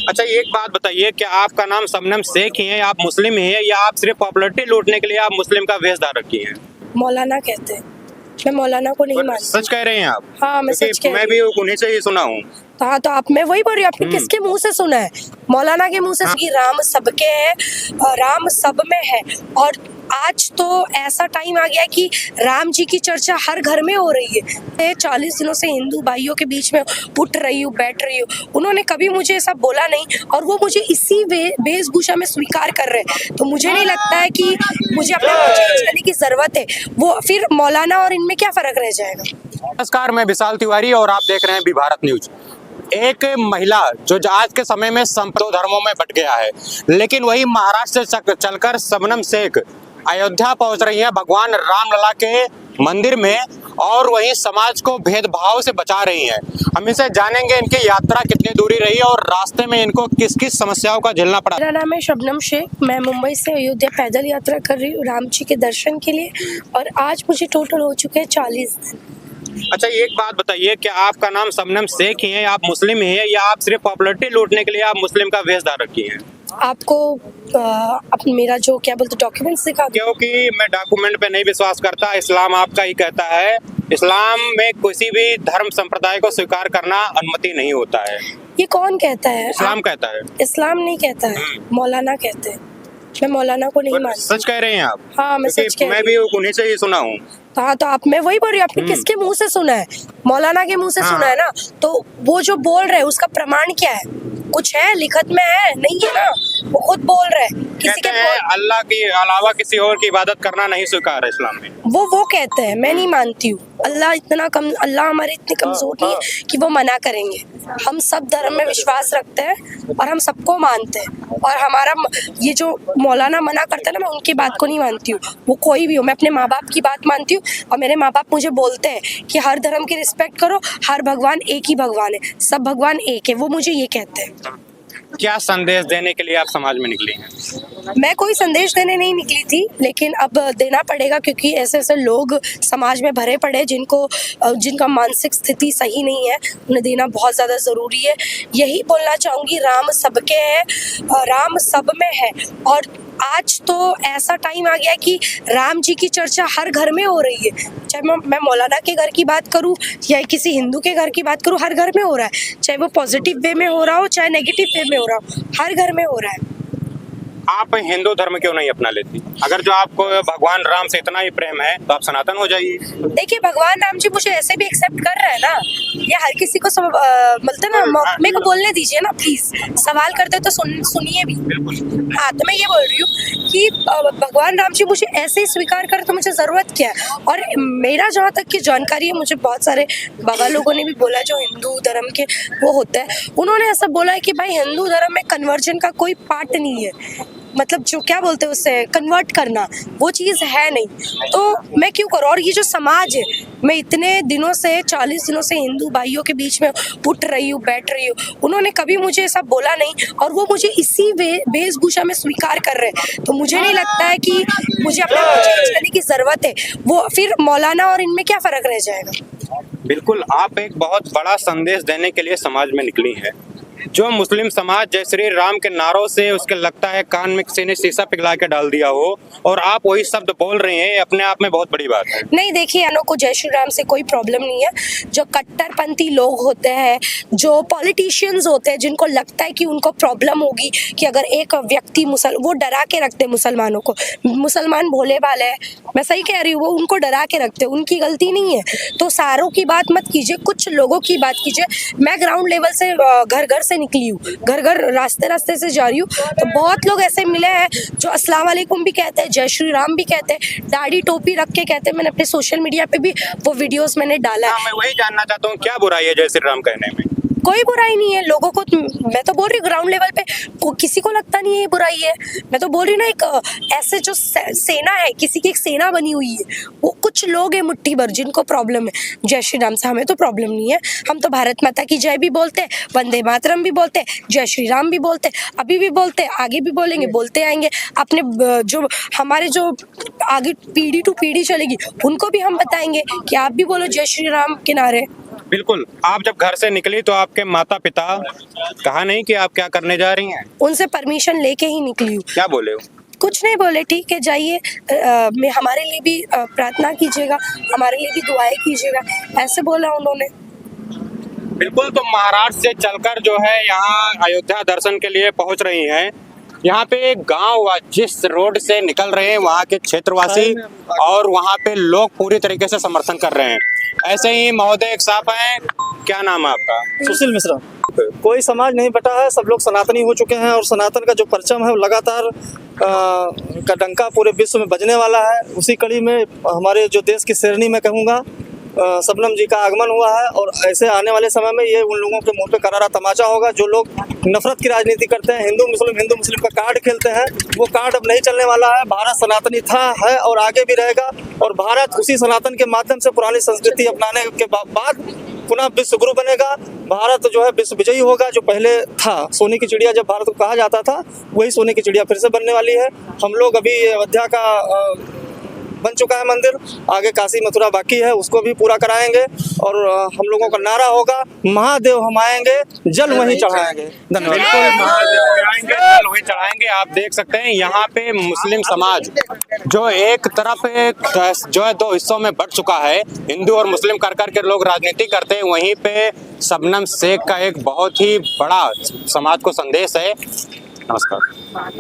अच्छा, एक बात बताइए, क्या आपका नाम शबनम शेख ही है, आप मुस्लिम ही है, या आप सिर्फ पॉपुलैरिटी लूटने के लिए आप मुस्लिम का वेश धारण रखी हैं? मौलाना कहते हैं। मैं मौलाना को नहीं और मानती। सच कह रहे हैं आप? हाँ, मैं क्योंकि सच कह मैं रही भी उन्हीं से ही सुना हूँ। हाँ, तो आप मैं वही बोल रही हूँ, आपने किसके मुंह से सुना है? मौलाना के मुंह से हाँ। कि राम सबके है, राम सब में है। और आज तो ऐसा टाइम आ गया है कि राम जी की चर्चा हर घर में हो रही है। 40 दिनों से हिंदू भाइयों के बीच में उठ रही हूँ, बैठ रही हूँ। उन्होंने कभी मुझे ऐसा बोला नहीं और वो मुझे इसी वेशभूषा में स्वीकार कर रहे हैं। तो मुझे नहीं लगता है कि मुझे अपने को चेंज करने की जरूरत है। वो फिर मौलाना और इनमें क्या फर्क रह जाएगा? नमस्कार, मैं विशाल तिवारी और आप देख रहे हैं भी भारत न्यूज। एक महिला जो आज के समय में दो धर्मों में बट गया है, लेकिन वही महाराष्ट्र से चलकर शबनम शेख अयोध्या पहुंच रही है भगवान रामलला के मंदिर में, और वही समाज को भेदभाव से बचा रही हैं। हम इनसे जानेंगे इनकी यात्रा कितनी दूरी रही और रास्ते में इनको किस किस समस्याओं का झेलना पड़ा। मेरा नाम है शबनम शेख। मैं मुंबई से अयोध्या पैदल यात्रा कर रही हूँ राम जी के दर्शन के लिए, और आज मुझे टोटल हो चुके हैं 40 दिन। अच्छा, एक बात बताइए, क्या आपका नाम शबनम शेख ही है, आप मुस्लिम ही है, या आप सिर्फ पॉपुलैरिटी लूटने के लिए आप मुस्लिम का वेश धारण रखी हैं? आपको मेरा जो क्या बोलते डॉक्यूमेंट्स दिखा दूं? क्योंकि मैं डॉक्यूमेंट पे नहीं विश्वास करता। इस्लाम आपका ही कहता है, इस्लाम में किसी भी धर्म संप्रदाय को स्वीकार करना अनुमति नहीं होता है। ये कौन कहता है? इस्लाम कहता है। इस्लाम नहीं कहता है, मौलाना कहते हैं। मैं मौलाना को नहीं और मानती। सच कह रहे हैं आप? हाँ, मैं क्योंकि सच कह मैं रही भी उन्हीं से ही सुना हूँ। हाँ, तो आप मैं वही बोल रही हूँ, आपने किसके मुंह से सुना है? मौलाना के मुंह से हाँ। सुना है ना? तो वो जो बोल रहे हैं उसका प्रमाण क्या है? कुछ है लिखत में? है नहीं है ना? वो खुद बोल रहे हैं। किसी कहते के हैं अल्लाह के अलावा किसी और की इबादत करना नहीं स्वीकार है इस्लाम में। वो कहते हैं, मैं नहीं मानती हूँ। अल्लाह हमारे इतने कमजोर नहीं है कि वो मना करेंगे। हम सब धर्म में विश्वास रखते हैं और हम सबको मानते हैं, और हमारा ये जो मौलाना मना करता है ना, मैं उनकी बात को नहीं मानती हूँ। वो कोई भी हो, मैं अपने माँ बाप की बात मानती हूँ, और मेरे माँ बाप मुझे बोलते हैं कि हर धर्म की रिस्पेक्ट करो, हर भगवान एक ही भगवान है, सब भगवान एक है। वो मुझे ये कहते हैं। क्या संदेश देने के लिए आप समाज में निकली हैं? मैं कोई संदेश देने नहीं निकली थी, लेकिन अब देना पड़ेगा, क्योंकि ऐसे ऐसे लोग समाज में भरे पड़े जिनका मानसिक स्थिति सही नहीं है। उन्हें देना बहुत ज़्यादा ज़रूरी है। यही बोलना चाहूँगी, राम सबके है, राम सब में है। और आज तो ऐसा टाइम आ गया है कि राम जी की चर्चा हर घर में हो रही है। चाहे मैं मौलाना के घर की बात करूं या किसी हिंदू के घर की बात करूं, हर घर में हो रहा है। चाहे वो पॉजिटिव वे में हो रहा हो, चाहे नेगेटिव वे में हो रहा हो, हर घर में हो रहा है। आप हिंदू धर्म क्यों नहीं अपना लेती? अगर जो आपको भगवान राम से इतना ही प्रेम है तो आप सनातन हो जाइए। देखिए, भगवान राम जी मुझे ऐसे भी एक्सेप्ट कर रहे हैं ना। ये हर किसी को मिलता ना, मेरे को बोलने दीजिए ना प्लीज। सवाल करते तो सुनिए भी। हाँ, तो मैं ये बोल रही हूँ कि भगवान राम जी मुझे ऐसे ही स्वीकार कर, तो मुझे जरूरत क्या है? और मेरा जहाँ तक की जानकारी है, मुझे बहुत सारे बाबा लोगों ने भी बोला जो हिंदू धर्म के वो होता है, उन्होंने ऐसा बोला है कि भाई हिंदू धर्म में कन्वर्जन का कोई पार्ट नहीं है। मतलब जो क्या बोलते हैं उससे कन्वर्ट करना, वो चीज़ है नहीं। तो मैं क्यों करूँ? और ये जो समाज है, मैं इतने दिनों से 40 दिनों से हिंदू भाइयों के बीच में उठ रही हूँ, बैठ रही हूँ। उन्होंने कभी मुझे ऐसा बोला नहीं और वो मुझे इसी वेशभूषा में स्वीकार कर रहे हैं। तो मुझे नहीं लगता है कि मुझे अपने को चेंज करने की जरूरत है। वो फिर मौलाना और इनमें क्या फर्क रह जाएगा? बिल्कुल, आप एक बहुत बड़ा संदेश देने के लिए समाज में निकली हैं। जो मुस्लिम समाज जय श्री राम के नारों से उसके लगता है कान में किसी ने शीशा पिघला के डाल दिया हो, और आप वही शब्द बोल रहे हैं, अपने आप में बहुत बड़ी बात है। नहीं, देखिए, अनु को जय श्री राम से कोई प्रॉब्लम नहीं है। जो कट्टरपंथी लोग होते हैं, जो पॉलिटिशियंस होते हैं, जिनको लगता है कि उनको प्रॉब्लम होगी कि अगर एक व्यक्ति वो डरा के रखते हैं मुसलमानों को। मुसलमान भोले भाले हैं, मैं सही कह रही हूँ, वो उनको डरा के रखते हैं, उनकी गलती नहीं है। तो सारों की बात मत कीजिए, कुछ लोगों की बात कीजिए। मैं ग्राउंड लेवल से घर घर से निकली हूँ, घर घर रास्ते से जा रही हूँ, तो बहुत लोग ऐसे मिले हैं जो अस्सलाम वालेकुम भी कहते हैं, जय श्री राम भी कहते हैं, दाढ़ी टोपी रख के कहते हैं। मैंने अपने सोशल मीडिया पे भी वो वीडियोस मैंने डाला है। मैं वही जानना चाहता हूँ, क्या बुराई है जय श्री राम कहने में? कोई बुराई नहीं है। लोगों को, मैं तो बोल रही हूँ ग्राउंड लेवल पे किसी को लगता नहीं है ये बुराई है। मैं तो बोल रही हूँ ना, एक ऐसे जो सेना है, किसी की एक सेना बनी हुई है, वो कुछ लोग हैं मुट्ठी भर जिनको प्रॉब्लम है जय श्री राम से। हमें तो प्रॉब्लम नहीं है। हम तो भारत माता की जय भी बोलते हैं, वंदे मातरम भी बोलते हैं, जय श्री राम भी बोलते हैं, अभी भी बोलते हैं, आगे भी बोलेंगे, बोलते आएंगे। अपने जो हमारे जो आगे पीढ़ी टू पीढ़ी चलेगी, उनको भी हम बताएंगे कि आप भी बोलो जय श्री राम के नारे। बिल्कुल। आप जब घर से निकली तो आपके माता पिता कहा नहीं कि आप क्या करने जा रही हैं? उनसे परमिशन लेके ही निकली हूँ। क्या बोले हो? कुछ नहीं बोले, ठीक है जाइए, मैं हमारे लिए भी प्रार्थना कीजिएगा, हमारे लिए भी दुआएं कीजिएगा, ऐसे बोला उन्होंने। बिल्कुल। तो महाराष्ट्र से चलकर जो है यहाँ अयोध्या दर्शन के लिए पहुंच रही हैं। यहाँ पे एक गांव जिस रोड से निकल रहे हैं वहाँ के क्षेत्रवासी और वहाँ पे लोग पूरी तरीके से समर्थन कर रहे हैं। ऐसे ही महोदय एक साहब हैं, क्या नाम है आपका? सुशील मिश्रा। कोई समाज नहीं बटा है, सब लोग सनातनी हो चुके हैं और सनातन का जो परचम है वो लगातार का डंका पूरे विश्व में बजने वाला है। उसी कड़ी में हमारे जो देश की शेरनी में कहूँगा शबनम जी का आगमन हुआ है और ऐसे आने वाले समय में ये उन लोगों के मुंह पे करारा तमाचा होगा जो लोग नफरत की राजनीति करते हैं, हिंदू मुस्लिम का कार्ड खेलते हैं। वो कार्ड अब नहीं चलने वाला है। भारत सनातनी था, है और आगे भी रहेगा और भारत उसी सनातन के माध्यम से पुरानी संस्कृति अपनाने के बाद पुनः विश्व गुरु बनेगा। भारत जो है विश्व विजयी होगा। जो पहले था सोने की चिड़िया जब भारत को कहा जाता था, वही सोने की चिड़िया फिर से बनने वाली है। हम लोग अभी अयोध्या का बन चुका है मंदिर, आगे काशी मथुरा बाकी है, उसको भी पूरा कराएंगे और हम लोगों का नारा होगा महादेव हम आएंगे जल वहीं चढ़ाएंगे। धन्यवाद। जल वहीं चढ़ाएंगे। आप देख सकते हैं यहाँ पे मुस्लिम समाज जो एक तरफ जो है दो हिस्सों में बट चुका है, हिंदू और मुस्लिम कर के लोग राजनीति करते हैं, वहीं पे शबनम शेख का एक बहुत ही बड़ा समाज को संदेश है। नमस्कार।